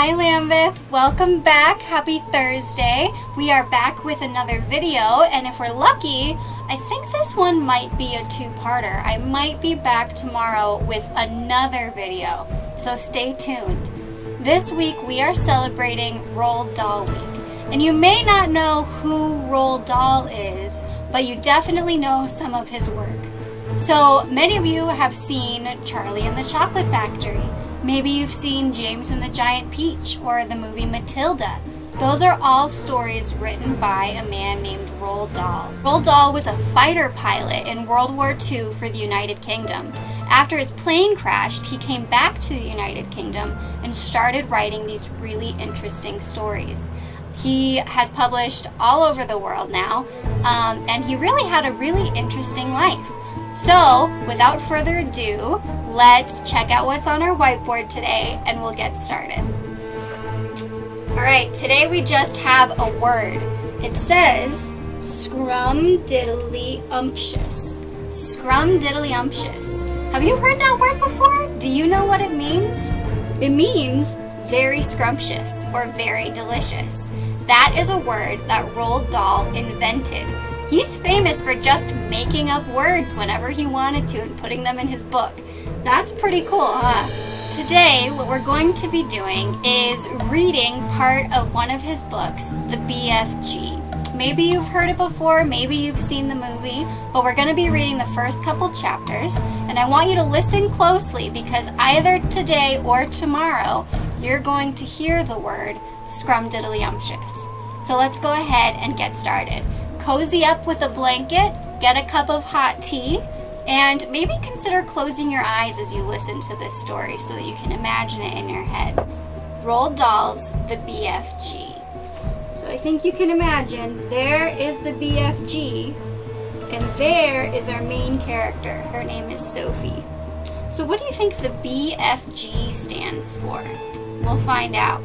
Hi Lambeth, welcome back. Happy Thursday. We are back with another video, and if we're lucky, I think this one might be a two-parter. I might be back tomorrow with another video, so stay tuned. This week we are celebrating Roald Dahl Week, and you may not know who Roald Dahl is, but you definitely know some of his work. So many of you have seen Charlie and the Chocolate Factory. Maybe you've seen James and the Giant Peach or the movie Matilda. Those are all stories written by a man named Roald Dahl. Roald Dahl was a fighter pilot in World War II for the United Kingdom. After his plane crashed, he came back to the United Kingdom and started writing these really interesting stories. He has published all over the world now, and he really had a really interesting life. So, without further ado, let's check out what's on our whiteboard today, and we'll get started. Alright, today we just have a word. It says, scrumdiddlyumptious. Scrumdiddlyumptious. Have you heard that word before? Do you know what it means? It means very scrumptious or very delicious. That is a word that Roald Dahl invented. He's famous for just making up words whenever he wanted to and putting them in his book. That's pretty cool, huh? Today, what we're going to be doing is reading part of one of his books, the BFG. Maybe you've heard it before, maybe you've seen the movie, but we're going to be reading the first couple chapters, and I want you to listen closely because either today or tomorrow, you're going to hear the word scrumdiddlyumptious. So let's go ahead and get started. Cozy up with a blanket, get a cup of hot tea, and maybe consider closing your eyes as you listen to this story so that you can imagine it in your head. Roald Dahl's The BFG. So I think you can imagine there is the BFG, and there is our main character. Her name is Sophie. So what do you think the BFG stands for? We'll find out.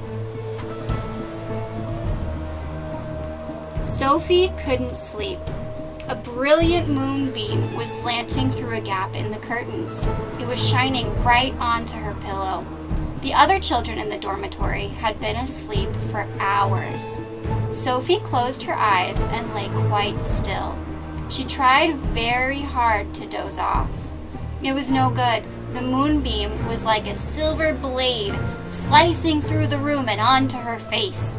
Sophie couldn't sleep. A brilliant moonbeam was slanting through a gap in the curtains. It was shining right onto her pillow. The other children in the dormitory had been asleep for hours. Sophie closed her eyes and lay quite still. She tried very hard to doze off. It was no good. The moonbeam was like a silver blade slicing through the room and onto her face.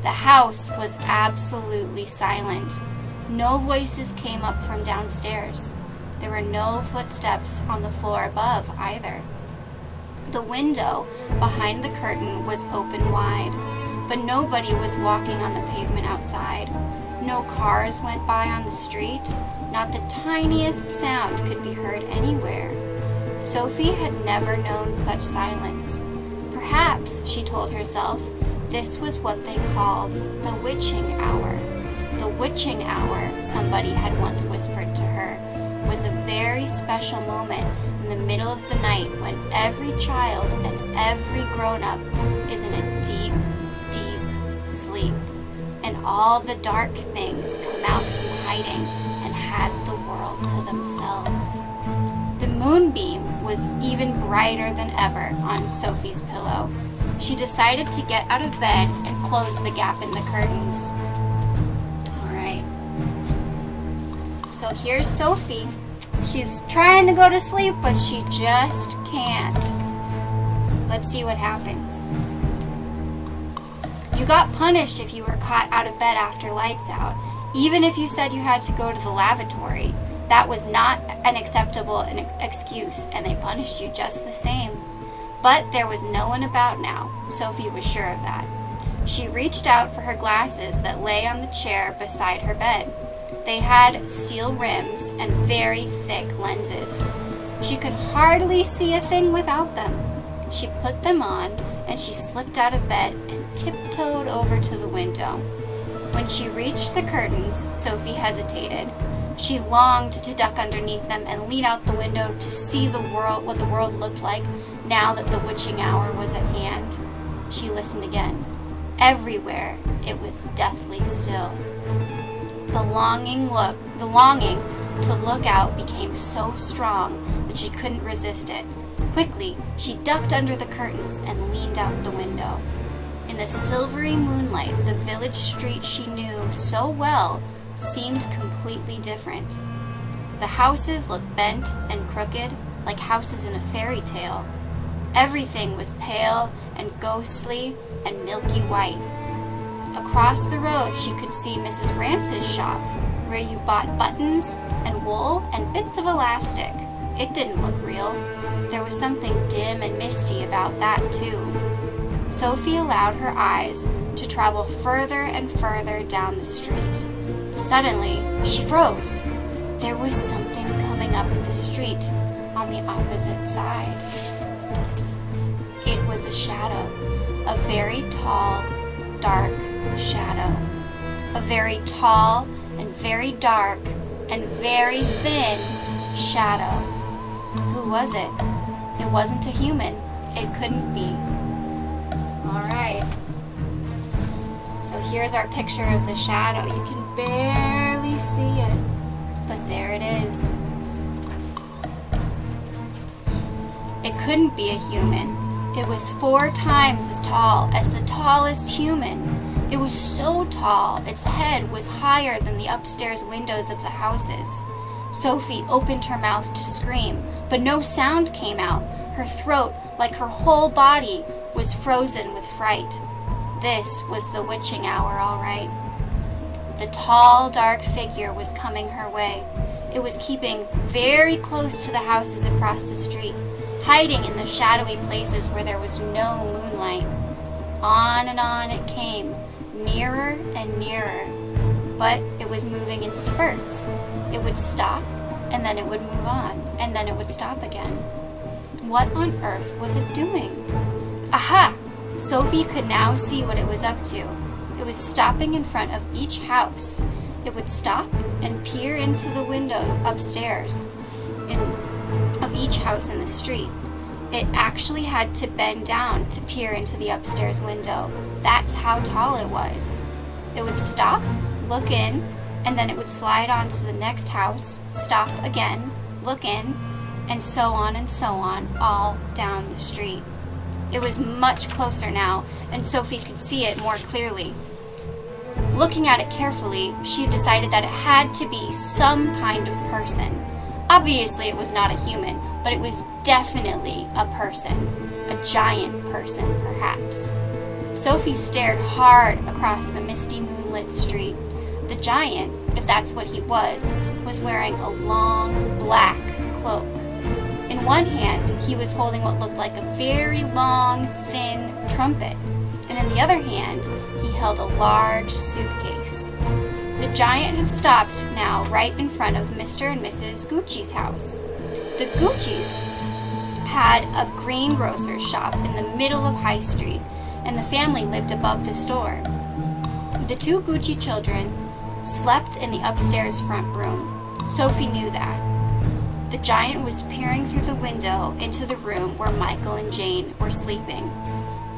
The house was absolutely silent. No voices came up from downstairs. There were no footsteps on the floor above either. The window behind the curtain was open wide, but nobody was walking on the pavement outside. No cars went by on the street. Not the tiniest sound could be heard anywhere. Sophie had never known such silence. Perhaps, she told herself, this was what they called the witching hour. The witching hour, somebody had once whispered to her, was a very special moment in the middle of the night when every child and every grown-up is in a deep, deep sleep, and all the dark things come out from hiding and had the world to themselves. The moonbeam was even brighter than ever on Sophie's pillow. She decided to get out of bed and close the gap in the curtains. Alright. So here's Sophie. She's trying to go to sleep, but she just can't. Let's see what happens. You got punished if you were caught out of bed after lights out, even if you said you had to go to the lavatory. That was not an acceptable excuse, and they punished you just the same. But there was no one about now. Sophie was sure of that. She reached out for her glasses that lay on the chair beside her bed. They had steel rims and very thick lenses. She could hardly see a thing without them. She put them on, and she slipped out of bed and tiptoed over to the window. When she reached the curtains, Sophie hesitated. She longed to duck underneath them and lean out the window to see what the world looked like now that the witching hour was at hand. She listened again. Everywhere it was deathly still. The longing to look out became so strong that she couldn't resist it. Quickly, she ducked under the curtains and leaned out the window. In the silvery moonlight, the village street she knew so well seemed completely different. The houses looked bent and crooked, like houses in a fairy tale. Everything was pale and ghostly and milky white. Across the road, she could see Mrs. Rance's shop, where you bought buttons and wool and bits of elastic. It didn't look real. There was something dim and misty about that, too. Sophie allowed her eyes to travel further and further down the street. Suddenly, she froze. There was something coming up the street on the opposite side. It was a shadow, a very tall, dark shadow. A very tall and very dark and very thin shadow. Who was it? It wasn't a human. It couldn't be. Alright. So here's our picture of the shadow. You can barely see it, but there it is. It couldn't be a human. It was 4 times as tall as the tallest human. It was so tall, its head was higher than the upstairs windows of the houses. Sophie opened her mouth to scream, but no sound came out. Her throat, like her whole body, was frozen with fright. This was the witching hour, all right. The tall, dark figure was coming her way. It was keeping very close to the houses across the street, hiding in the shadowy places where there was no moonlight. On and on it came, nearer and nearer, but it was moving in spurts. It would stop, and then it would move on, and then it would stop again. What on earth was it doing? Aha! Sophie could now see what it was up to. It was stopping in front of each house. It would stop and peer into the window upstairs of each house in the street. It actually had to bend down to peer into the upstairs window. That's how tall it was. It would stop, look in, and then it would slide on to the next house, stop again, look in, and so on, all down the street. It was much closer now, and Sophie could see it more clearly. Looking at it carefully, she had decided that it had to be some kind of person. Obviously, it was not a human, but it was definitely a person. A giant person, perhaps. Sophie stared hard across the misty moonlit street. The giant, if that's what he was wearing a long, black cloak. In one hand, he was holding what looked like a very long, thin trumpet, and in the other hand, he held a large suitcase. The giant had stopped now right in front of Mr. and Mrs. Gucci's house. The Gucci's had a greengrocer's shop in the middle of High Street, and the family lived above the store. The 2 Gucci children slept in the upstairs front room. Sophie knew that. The giant was peering through the window into the room where Michael and Jane were sleeping.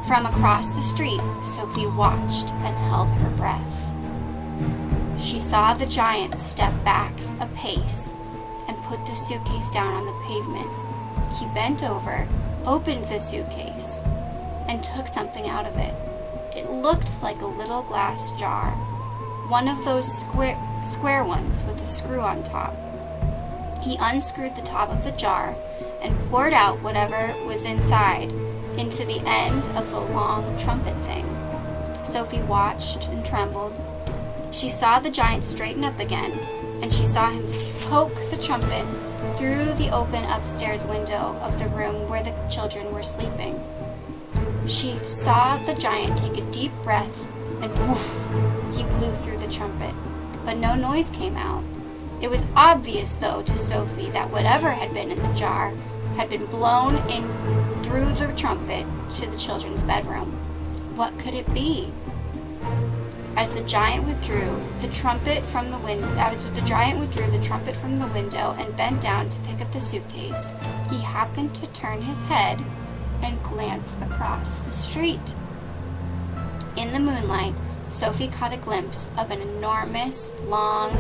From across the street, Sophie watched and held her breath. She saw the giant step back a pace and put the suitcase down on the pavement. He bent over, opened the suitcase, and took something out of it. It looked like a little glass jar, one of those square ones with a screw on top. He unscrewed the top of the jar and poured out whatever was inside into the end of the long trumpet thing. Sophie watched and trembled. She saw the giant straighten up again, and she saw him poke the trumpet through the open upstairs window of the room where the children were sleeping. She saw the giant take a deep breath, and woof, he blew through the trumpet, but no noise came out. It was obvious, though, to Sophie that whatever had been in the jar had been blown in through the trumpet to the children's bedroom. What could it be? As the giant withdrew the trumpet from the window and bent down to pick up the suitcase, he happened to turn his head and glance across the street. In the moonlight, Sophie caught a glimpse of an enormous, long,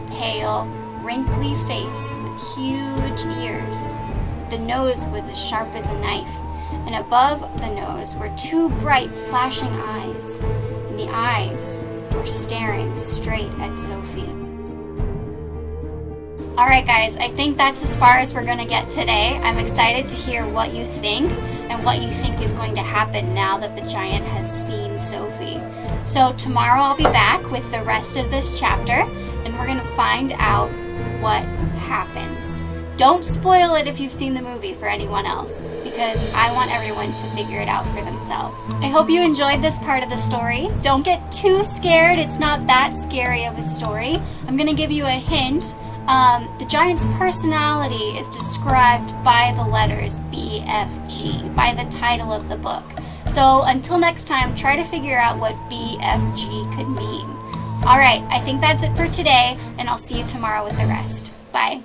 pale, wrinkly face with huge ears. The nose was as sharp as a knife, and above the nose were two bright, flashing eyes, and the eyes were staring straight at Sophie. Alright guys, I think that's as far as we're going to get today. I'm excited to hear what you think and what you think is going to happen now that the giant has seen Sophie. So tomorrow I'll be back with the rest of this chapter, and we're going to find out what happens. Don't spoil it if you've seen the movie for anyone else, because I want everyone to figure it out for themselves. I hope you enjoyed this part of the story. Don't get too scared. It's not that scary of a story. I'm going to give you a hint. The giant's personality is described by the letters BFG, by the title of the book. So until next time, try to figure out what BFG could mean. Alright, I think that's it for today, and I'll see you tomorrow with the rest. Bye.